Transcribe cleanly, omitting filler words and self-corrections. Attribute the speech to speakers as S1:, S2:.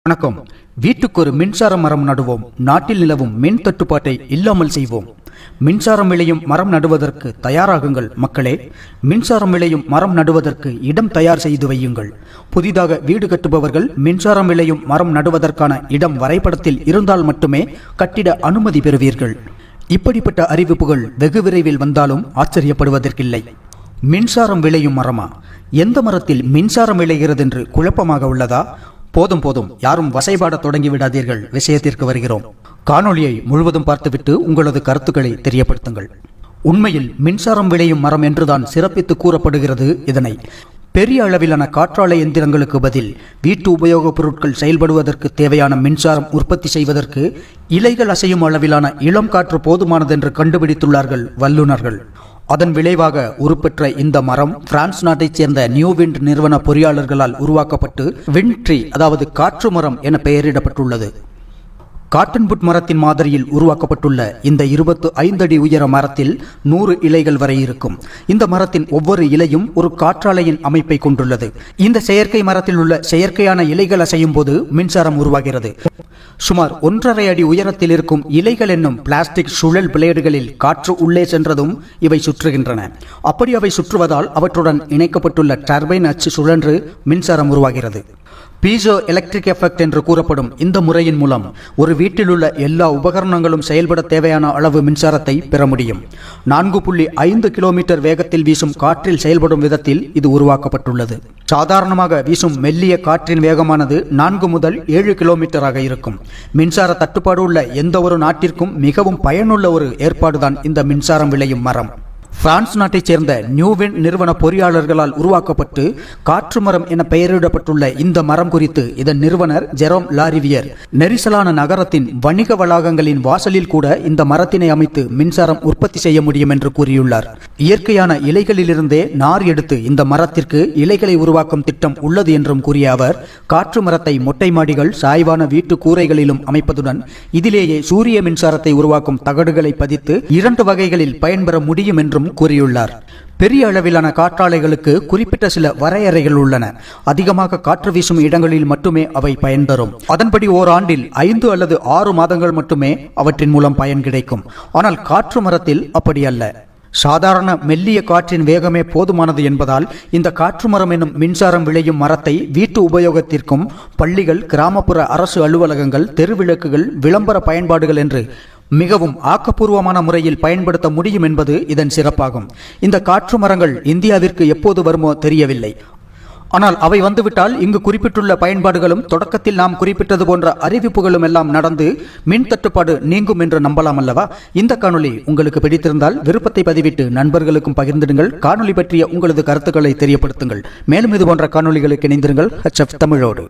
S1: வணக்கம். வீட்டுக்கு ஒரு மின்சார மரம் நடுவோம். நாட்டில் நிலவும் மின் தட்டுப்பாட்டை இல்லாமல் செய்வோம். மின்சாரம் விளையும் மரம் நடுவதற்கு தயாராகுங்கள் மக்களே. மின்சாரம் விளையும் மரம் நடுவதற்கு இடம் தயார் செய்து வையுங்கள். புதிதாக வீடு கட்டுபவர்கள் மின்சாரம் விளையும் மரம் நடுவதற்கான இடம் வரைபடத்தில் இருந்தால் மட்டுமே கட்டிட அனுமதி பெறுவீர்கள். இப்படிப்பட்ட அறிவிப்புகள் வெகு விரைவில் வந்தாலும் ஆச்சரியப்படுவதற்கில்லை. மின்சாரம் விளையும் மரமா? எந்த மரத்தில் மின்சாரம் விளைகிறது என்று குழப்பமாக உள்ளதா? போதும், யாரும் வசைபாட தொடங்கி விடாதீர்கள். விஷயத்திற்கு வருகிறோம். காணொளியை முழுவதும் பார்த்துவிட்டு உங்களது கருத்துக்களை தெரியப்படுத்துங்கள். உண்மையில் மின்சாரம் விளையும் மரம் என்றுதான் சிறப்பித்து கூறப்படுகிறது. இதனை பெரிய அளவிலான காற்றாலை எந்திரங்களுக்கு பதில் வீட்டு உபயோகப் பொருட்கள் செயல்படுவதற்கு தேவையான மின்சாரம் உற்பத்தி செய்வதற்கு இலைகள் அசையும் அளவிலான இளம் காற்று போதுமானதென்று கண்டுபிடித்துள்ளார்கள் வல்லுநர்கள். அதன் விளைவாக உருப்பெற்ற இந்த மரம் பிரான்ஸ் நாட்டைச் சேர்ந்த நியூ விண்ட் நிறுவன பொறியாளர்களால் உருவாக்கப்பட்டு விண்ட் ட்ரீ, அதாவது காற்று மரம் என பெயரிடப்பட்டுள்ளது. காட்டன்புட் மரத்தின் மாதிரியில் உருவாக்கப்பட்டுள்ள இந்த 25 அடி உயர மரத்தில் 100 இலைகள் வரை இருக்கும். இந்த மரத்தின் ஒவ்வொரு இலையும் ஒரு காற்றாலையின் அமைப்பை கொண்டுள்ளது. இந்த செயற்கை மரத்தில் உள்ள செயற்கையான இலைகள் அசையும் போது மின்சாரம் உருவாகிறது. சுமார் 1.5 அடி உயரத்தில் இருக்கும் இலைகள் என்னும் பிளாஸ்டிக் சுழல் பிளேடுகளில் காற்று உள்ளே சென்றதும் இவை சுற்றுகின்றன. அப்படி அவை சுற்றுவதால் அவற்றுடன் இணைக்கப்பட்டுள்ள டர்பைன் அச்சு சுழன்று மின்சாரம் உருவாகிறது. பீசோ எலக்ட்ரிக் எஃபெக்ட் என்று கூறப்படும் இந்த முறையின் மூலம் ஒரு வீட்டில் உள்ள எல்லா உபகரணங்களும் செயல்பட தேவையான அளவு மின்சாரத்தை பெற முடியும். 4.5 கிலோமீட்டர் வேகத்தில் வீசும் காற்றில் செயல்படும் விதத்தில் இது உருவாக்கப்பட்டுள்ளது. சாதாரணமாக வீசும் மெல்லிய காற்றின் வேகமானது 4 முதல் 7 கிலோமீட்டராக இருக்கும். மின்சார தட்டுப்பாடு உள்ள எந்த ஒரு நாட்டிற்கும் மிகவும் பயனுள்ள ஒரு ஏற்பாடுதான் இந்த மின்சாரம் விளையும் மரம். பிரான்ஸ் நாட்டைச் சேர்ந்த நியூ விண்ட் நிறுவன பொறியாளர்களால் உருவாக்கப்பட்டு காற்று மரம் என பெயரிடப்பட்டுள்ள இந்த மரம் குறித்து இதன் நிறுவனர் ஜெரோம் லாரிவியர் நெரிசலான நகரத்தின் வணிக வளாகங்களின் வாசலில் கூட இந்த மரத்தினை அமைத்து மின்சாரம் உற்பத்தி செய்ய முடியும் என்று கூறியுள்ளார். இயற்கையான இலைகளிலிருந்தே நார் எடுத்து இந்த மரத்திற்கு இலைகளை உருவாக்கும் திட்டம் உள்ளது என்றும் கூறிய அவர், காற்று மரத்தை மொட்டை மாடிகள், சாய்வான வீட்டு கூரைகளிலும் அமைப்பதுடன் இதிலேயே சூரிய மின்சாரத்தை உருவாக்கும் தகடுகளை பதித்து 2 வகைகளில் பயன்பெற முடியும் என்றும் கூறியுள்ளார். பெரிய அளவிலான காற்றாலைகளுக்கு குறிப்பிட்ட சில வரையறைகள் உள்ளன. அதிகமாக காற்று வீசும் இடங்களில் மட்டுமே அவை பயன் தரும். அதன்படி ஓராண்டில் 5 அல்லது 6 மாதங்கள் மட்டுமே அவற்றின் மூலம் பயன் கிடைக்கும். ஆனால் காற்று மரத்தில் அப்படி அல்ல. சாதாரண மெல்லிய காற்றின் வேகமே போதுமானது என்பதால் இந்த காற்று மரம் எனும் மின்சாரம் விளையும் மரத்தை வீட்டு உபயோகத்திற்கும் பள்ளிகள், கிராமப்புற அரசு அலுவலகங்கள், தெருவிளக்குகள், விளம்பர பயன்பாடுகள் என்று மிகவும் ஆக்கப்பூர்வமான முறையில் பயன்படுத்த முடியும் என்பது இதன் சிறப்பாகும். இந்த காற்று மரங்கள் இந்தியாவிற்கு எப்போது வருமோ தெரியவில்லை. ஆனால் அவை வந்துவிட்டால் இங்கு குறிப்பிட்டுள்ள பயன்பாடுகளும் தொடக்கத்தில் நாம் குறிப்பிட்டது போன்ற அறிவிப்புகளும் எல்லாம் நடந்து மின் தட்டுப்பாடு நீங்கும் என்று நம்பலாம் அல்லவா? இந்த காணொளி உங்களுக்கு பிடித்திருந்தால் விருப்பத்தை பதிவிட்டு நண்பர்களுக்கும் பகிர்ந்திடுங்கள். காணொளி பற்றிய உங்களது கருத்துக்களை தெரியப்படுத்துங்கள். மேலும் இது போன்ற காணொளிகளுக்கு இணைந்திருங்கள் HF தமிழோடு.